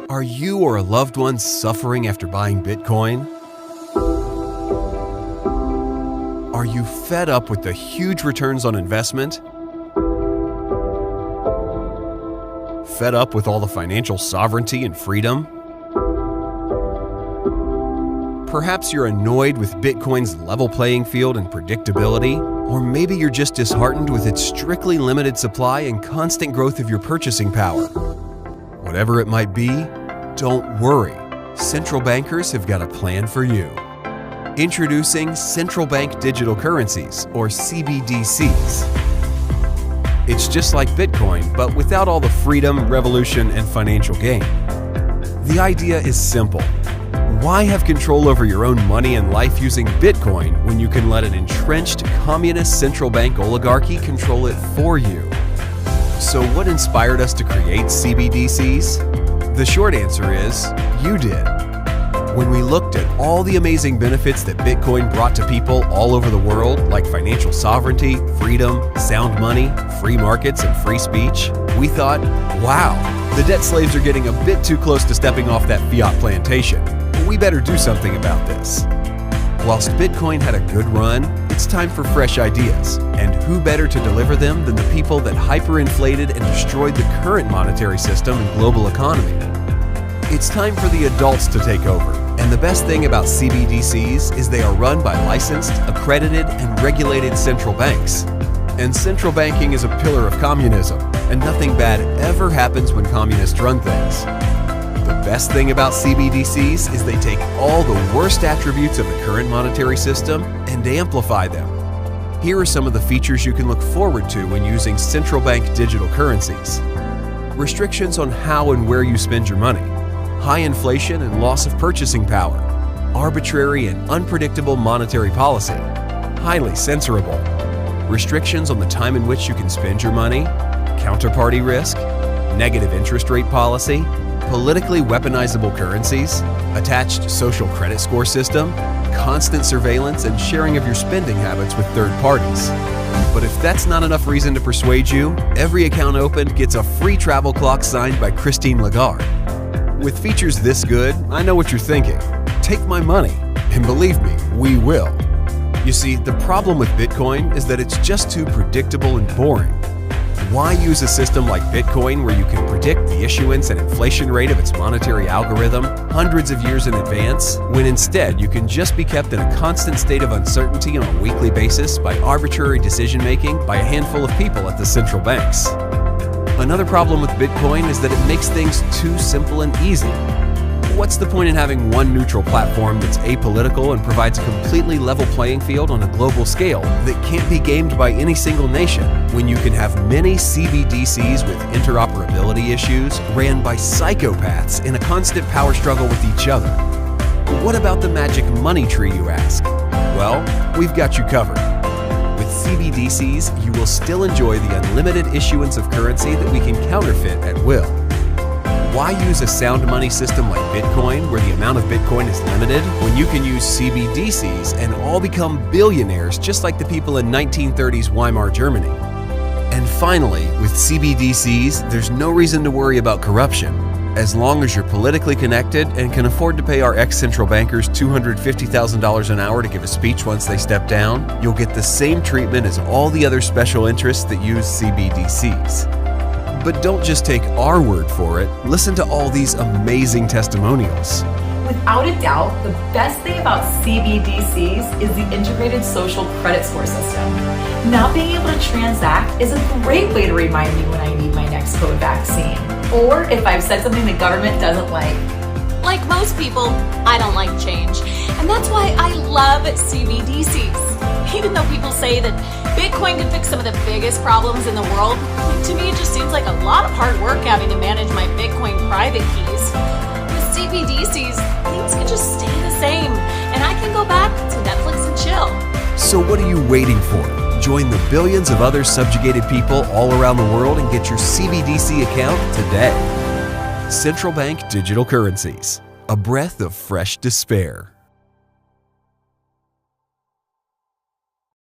Are you or a loved one suffering after buying Bitcoin? Are you fed up with the huge returns on investment? Fed up with all the financial sovereignty and freedom? Perhaps you're annoyed with Bitcoin's level playing field and predictability, or maybe you're just disheartened with its strictly limited supply and constant growth of your purchasing power. Whatever it might be, don't worry. Central bankers have got a plan for you. Introducing central bank digital currencies, or CBDCs. It's just like Bitcoin, but without all the freedom, revolution, and financial gain. The idea is simple. Why have control over your own money and life using Bitcoin when you can let an entrenched communist central bank oligarchy control it for you? So what inspired us to create CBDCs? The short answer is, you did. When we looked at all the amazing benefits that Bitcoin brought to people all over the world, like financial sovereignty, freedom, sound money, free markets, and free speech, we thought, wow, the debt slaves are getting a bit too close to stepping off that fiat plantation. We better do something about this. Whilst Bitcoin had a good run, it's time for fresh ideas. And who better to deliver them than the people that hyperinflated and destroyed the current monetary system and global economy? It's time for the adults to take over. And the best thing about CBDCs is they are run by licensed, accredited, and regulated central banks. And central banking is a pillar of communism, and nothing bad ever happens when communists run things. The best thing about CBDCs is they take all the worst attributes of the current monetary system and amplify them. Here are some of the features you can look forward to when using central bank digital currencies. Restrictions on how and where you spend your money. High inflation and loss of purchasing power. Arbitrary and unpredictable monetary policy. Highly censorable. Restrictions on the time in which you can spend your money. Counterparty risk. Negative interest rate policy. Politically weaponizable currencies, attached social credit score system, constant surveillance and sharing of your spending habits with third parties. But if that's not enough reason to persuade you, every account opened gets a free travel clock signed by Christine Lagarde. With features this good, I know what you're thinking. Take my money. And believe me, we will. You see, the problem with Bitcoin is that it's just too predictable and boring. Why use a system like Bitcoin where you can predict the issuance and inflation rate of its monetary algorithm hundreds of years in advance, when instead you can just be kept in a constant state of uncertainty on a weekly basis by arbitrary decision-making by a handful of people at the central banks? Another problem with Bitcoin is that it makes things too simple and easy. What's the point in having one neutral platform that's apolitical and provides a completely level playing field on a global scale that can't be gamed by any single nation, when you can have many CBDCs with interoperability issues ran by psychopaths in a constant power struggle with each other? What about the magic money tree, you ask? Well, we've got you covered. With CBDCs, you will still enjoy the unlimited issuance of currency that we can counterfeit at will. Why use a sound money system like Bitcoin, where the amount of Bitcoin is limited, when you can use CBDCs and all become billionaires just like the people in 1930s Weimar Germany? And finally, with CBDCs, there's no reason to worry about corruption. As long as you're politically connected and can afford to pay our ex-central bankers $250,000 an hour to give a speech once they step down, you'll get the same treatment as all the other special interests that use CBDCs. But don't just take our word for it. Listen to all these amazing testimonials. Without a doubt, the best thing about CBDCs is the integrated social credit score system. Not being able to transact is a great way to remind me when I need my next COVID vaccine, or if I've said something the government doesn't like. Like most people, I don't like change, and that's why I love CBDCs. Even though people say that Bitcoin can fix some of the biggest problems in the world, to me it just seems like a lot of hard work having to manage my Bitcoin private keys. With CBDCs, things can just stay the same, and I can go back to Netflix and chill. So what are you waiting for? Join the billions of other subjugated people all around the world and get your CBDC account today. Central bank digital currencies. A breath of fresh despair.